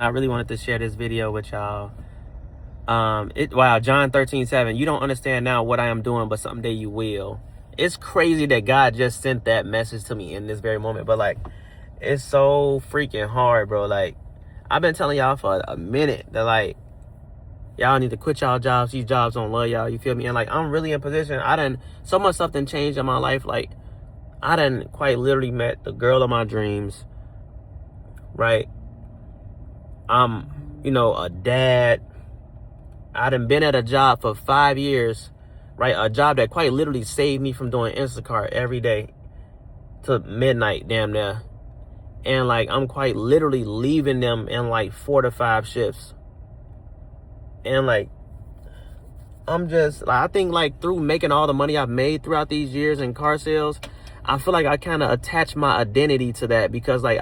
I really wanted to share this video with y'all. Wow, John 13:7. You don't understand now what I am doing, but someday you will. It's crazy that God just sent that message to me in this very moment. But like, it's so freaking hard, bro. Like, I've been telling y'all for a minute that like, y'all need to quit y'all jobs. These jobs don't love y'all. You feel me? And like, I'm really in position. So much stuff done changed in my life. Like, I done quite literally met the girl of my dreams, right? I'm, a dad. I done been at a job for 5 years, right? A job that quite literally saved me from doing Instacart every day to midnight, damn near. And like, I'm quite literally leaving them in like 4 to 5 shifts. And like, I'm just like, I think like through making all the money I've made throughout these years in car sales, I feel like I kind of attach my identity to that, because like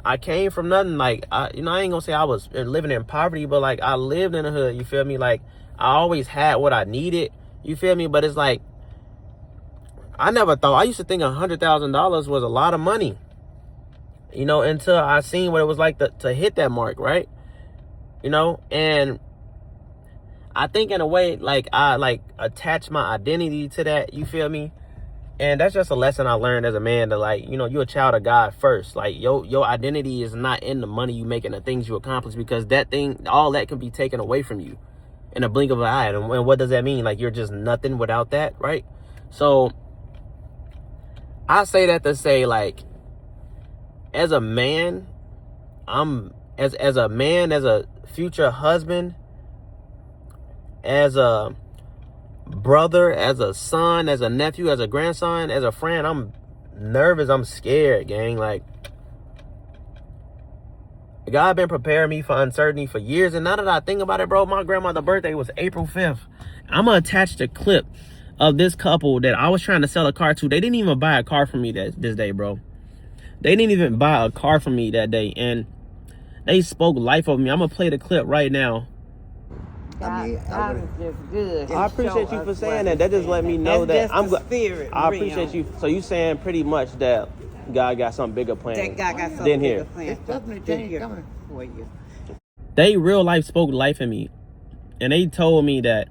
I came from nothing. Like, I ain't gonna say I was living in poverty, but like, I lived in the hood, you feel me? Like, I always had what I needed, you feel me? But it's like, I used to think $100,000 was a lot of money, until I seen what it was like to hit that mark, right? And I think in a way, like, I like attach my identity to that, you feel me? And that's just a lesson I learned as a man, that like, you're a child of God first. Like, your identity is not in the money you make and the things you accomplish, because all that can be taken away from you in a blink of an eye. And what does that mean? Like, you're just nothing without that, right? So I say that to say, like, as a man, as a future husband, as a brother, as a son, as a nephew, as a grandson, as a friend, I'm nervous, I'm scared, gang. Like, God been preparing me for uncertainty for years, and now that I think about it, bro, my grandmother's birthday was April 5th. I'm gonna attach the clip of this couple that I was trying to sell a car to. They didn't even buy a car from me this day, bro. They didn't even buy a car from me that day, and they spoke life over me. I'm gonna play the clip right now. God is just good. I appreciate you for saying that. That just let me know that I'm good. I appreciate you. So you saying pretty much that God got something bigger planned That God got something bigger planned. It's definitely change coming for you. They real life spoke life in me, and they told me that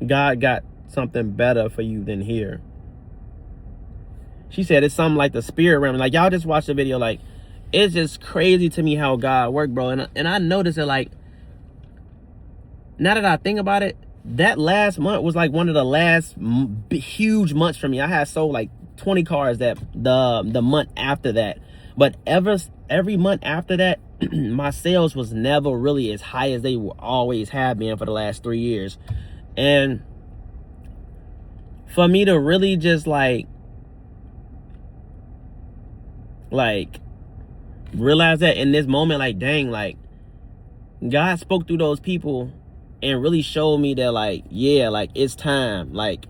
God got something better for you than here. She said it's something like the spirit realm. Like, y'all just watch the video. Like, it's just crazy to me how God worked, bro. And I noticed that, like, now that I think about it, that last month was like one of the last huge months for me. I had sold like 20 cars that the month after that. But every month after that, my sales was never really as high as they always have been for the last 3 years. And for me to really just like realize that in this moment, like, dang, like, God spoke through those people and really showed me that, like, yeah, like, it's time. Like,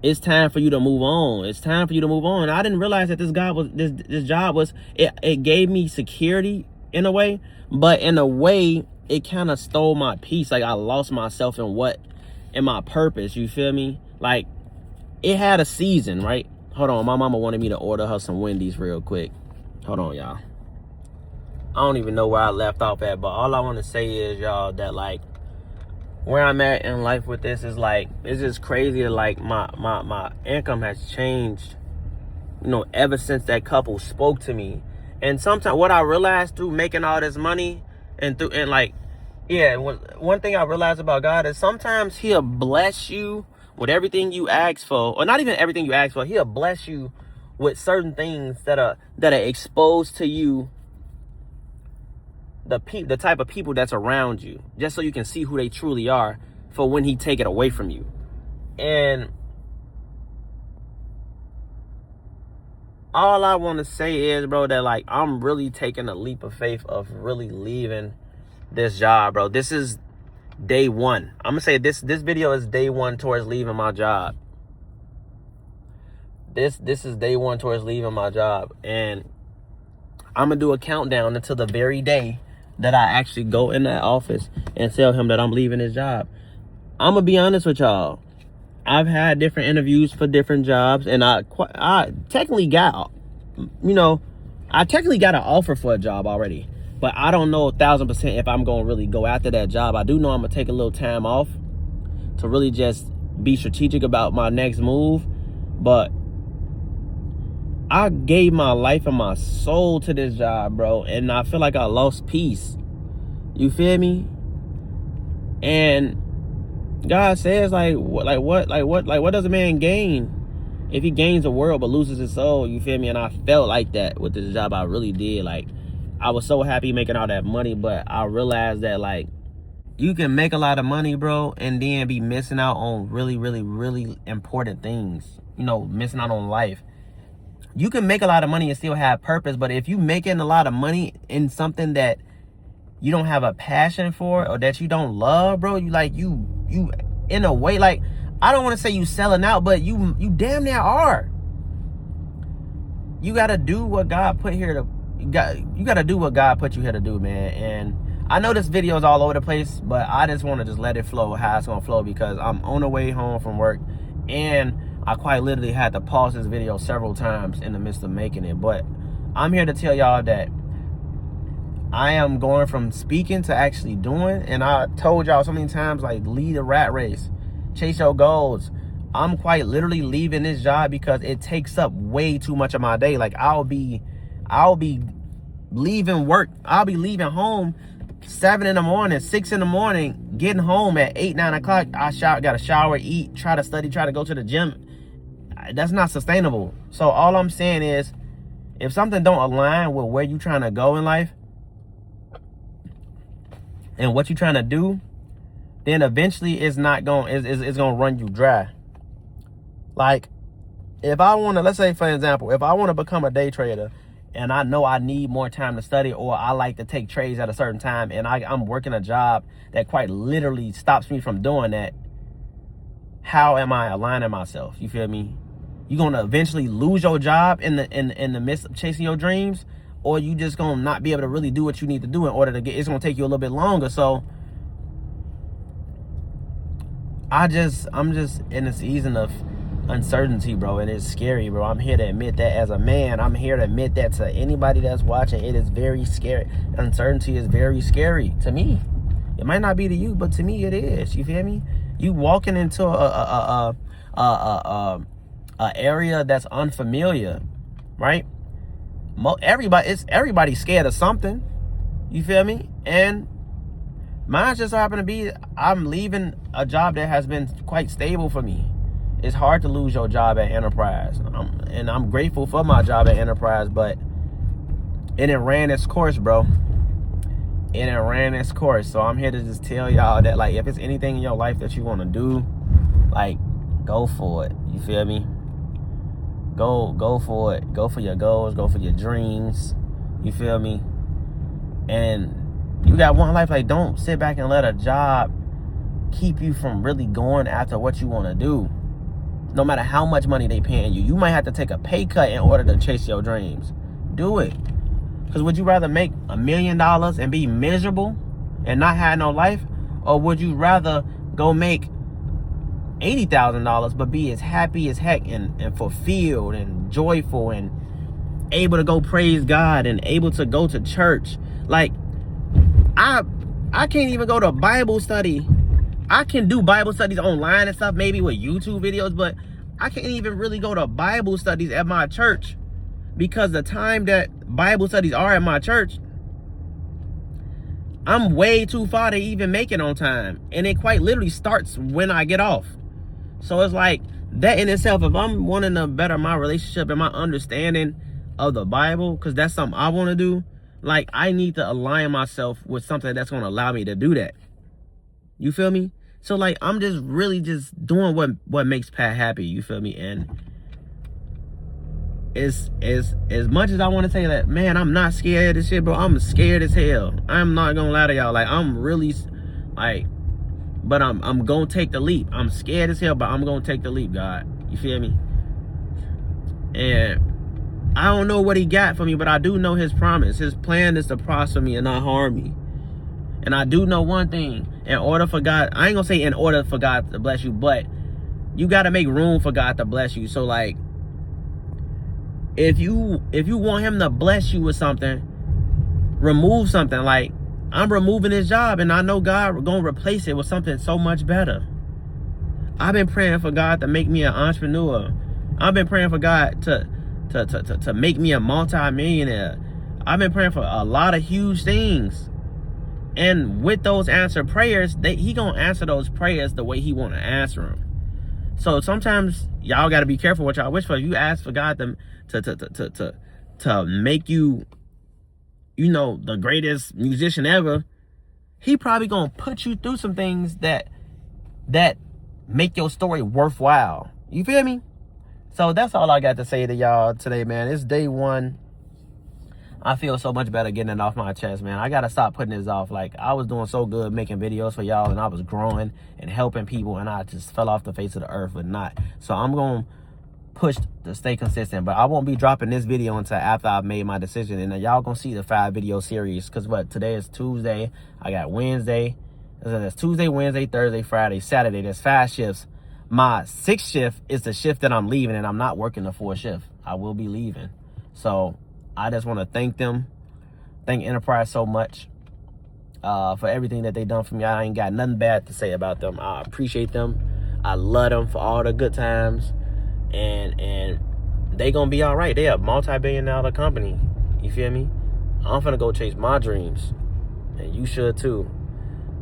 it's time for you to move on. It's time for you to move on. I didn't realize that this job was, it gave me security in a way, but in a way, it kind of stole my peace. Like, I lost myself in my purpose, you feel me? Like, it had a season, right? Hold on, my mama wanted me to order her some Wendy's real quick. Hold on, y'all. I don't even know where I left off at, but all I want to say is, y'all, that like, where I'm at in life with this is like, it's just crazy that like my income has changed, ever since that couple spoke to me. And sometimes what I realized through making all this money and one thing I realized about God is sometimes he'll bless you with everything you ask for, or not even everything you ask for. He'll bless you with certain things that are exposed to you, the type of people that's around you, just so you can see who they truly are for when he take it away from you. And all I want to say is, bro, that like, I'm really taking a leap of faith of really leaving this job, bro. This is day one. I'm gonna say this video is day one towards leaving my job. This is day one towards leaving my job, and I'm gonna do a countdown until the very day that I actually go in that office and tell him that I'm leaving his job. I'm gonna be honest with y'all. I've had different interviews for different jobs, and I technically got, I technically got an offer for a job already. But I don't know 1,000% if I'm going to really go after that job. I do know I'm going to take a little time off to really just be strategic about my next move. But I gave my life and my soul to this job, bro. And I feel like I lost peace. You feel me? And God says, what does a man gain if he gains the world but loses his soul? You feel me? And I felt like that with this job. I really did. Like, I was so happy making all that money, but I realized that, like, you can make a lot of money, bro, and then be missing out on really, really, really important things. You know, missing out on life. You can make a lot of money and still have purpose, but if you making a lot of money in something that you don't have a passion for or that you don't love, bro, you in a way, like, I don't want to say you selling out, but you damn near are. You got to do what God put here to. You got to do what God put you here to do, man. And I know this video is all over the place, but I just want to just let it flow how it's going to flow, because I'm on the way home from work, and I quite literally had to pause this video several times in the midst of making it. But I'm here to tell y'all that I am going from speaking to actually doing. And I told y'all so many times, like, lead a rat race, chase your goals. I'm quite literally leaving this job because it takes up way too much of my day. Like, I'll be leaving work. I'll be leaving home 7 in the morning, 6 in the morning, getting home at 8, 9 o'clock. Got to shower, eat, try to study, try to go to the gym. That's not sustainable. So all I'm saying is, if something don't align with where you trying to go in life and what you trying to do, then eventually it's gonna run you dry. Like, if I want to, let's say for example, if I want to become a day trader and I know I need more time to study, or I like to take trades at a certain time, and I'm working a job that quite literally stops me from doing that, how am I aligning myself? You feel me? You're gonna eventually lose your job in the midst of chasing your dreams, or you just gonna not be able to really do what you need to do in order to get. It's gonna take you a little bit longer. So I'm just in a season of uncertainty, bro, and it's scary, bro. I'm here to admit that as a man. I'm here to admit that to anybody that's watching. It is very scary. Uncertainty is very scary to me. It might not be to you, but to me it is. You feel me? You walking into a area that's unfamiliar, right? Everybody's scared of something. You feel me? And mine just happened to be, I'm leaving a job that has been quite stable for me. It's hard to lose your job at Enterprise, and I'm grateful for my job at Enterprise, but it ran its course, bro. It ran its course. So I'm here to just tell y'all that, like, if it's anything in your life that you want to do, like, go for it. You feel me? Go for it. Go for your goals. Go for your dreams. You feel me? And you got one life. Like, don't sit back and let a job keep you from really going after what you want to do. No matter how much money they paying you. You might have to take a pay cut in order to chase your dreams. Do it. Because would you rather make $1 million and be miserable and not have no life? Or would you rather go make $80,000 but be as happy as heck and fulfilled and joyful and able to go praise God and able to go to church? Like, I can't even go to Bible study. I can do Bible studies online and stuff, maybe with YouTube videos, but I can't even really go to Bible studies at my church, because the time that Bible studies are at my church, I'm way too far to even make it on time. And it quite literally starts when I get off. So it's like, that in itself, if I'm wanting to better my relationship and my understanding of the Bible, because that's something I want to do, like, I need to align myself with something that's going to allow me to do that. You feel me? So, like, I'm just really just doing what makes Pat happy. You feel me? And as much as I want to say that, man, I'm not scared of this shit, bro. I'm scared as hell. I'm not gonna lie to y'all. Like, I'm really, like, but I'm gonna take the leap. I'm scared as hell, but I'm gonna take the leap, God. You feel me? And I don't know what he got for me, but I do know his promise. His plan is to prosper me and not harm me. And I do know one thing. In order for God, I ain't gonna say in order for God to bless you, but you gotta make room for God to bless you. So, like, if you want him to bless you with something, remove something. Like, I'm removing this job, and I know God gonna replace it with something so much better. I've been praying for God to make me an entrepreneur. I've been praying for God to make me a multi-millionaire. I've been praying for a lot of huge things. And with those answered prayers, he gonna answer those prayers the way he want to answer them. So sometimes y'all got to be careful what y'all wish for. If you ask for God to make you, you know, the greatest musician ever, he probably gonna put you through some things that make your story worthwhile. You feel me? So that's all I got to say to y'all today, man. It's day 1. I feel so much better getting it off my chest, man. I gotta stop putting this off. Like, I was doing so good making videos for y'all, and I was growing and helping people, and I just fell off the face of the earth, but not. So I'm gonna push to stay consistent, but I won't be dropping this video until after I've made my decision. And then y'all gonna see the 5-video series, because what, today is Tuesday. I got Wednesday. That's Tuesday, Wednesday, Thursday, Friday, Saturday. There's 5 shifts. My 6th shift is the shift that I'm leaving, and I'm not working the 4th shift. I will be leaving. So I just want to thank them, thank Enterprise so much for everything that they done for me. I ain't got nothing bad to say about them. I appreciate them. I love them for all the good times, and they gonna be all right. They a multi-billion-dollar company. You feel me? I'm finna go chase my dreams, and you should too.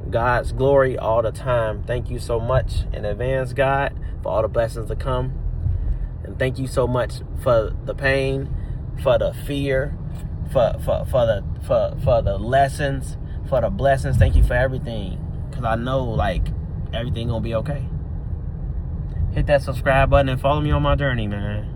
God's glory all the time. Thank you so much in advance, God, for all the blessings to come, and thank you so much for the pain, for the fear, for the lessons, for the blessings. Thank you for everything, because I know, like, everything gonna be okay. Hit that subscribe button and follow me on my journey, man.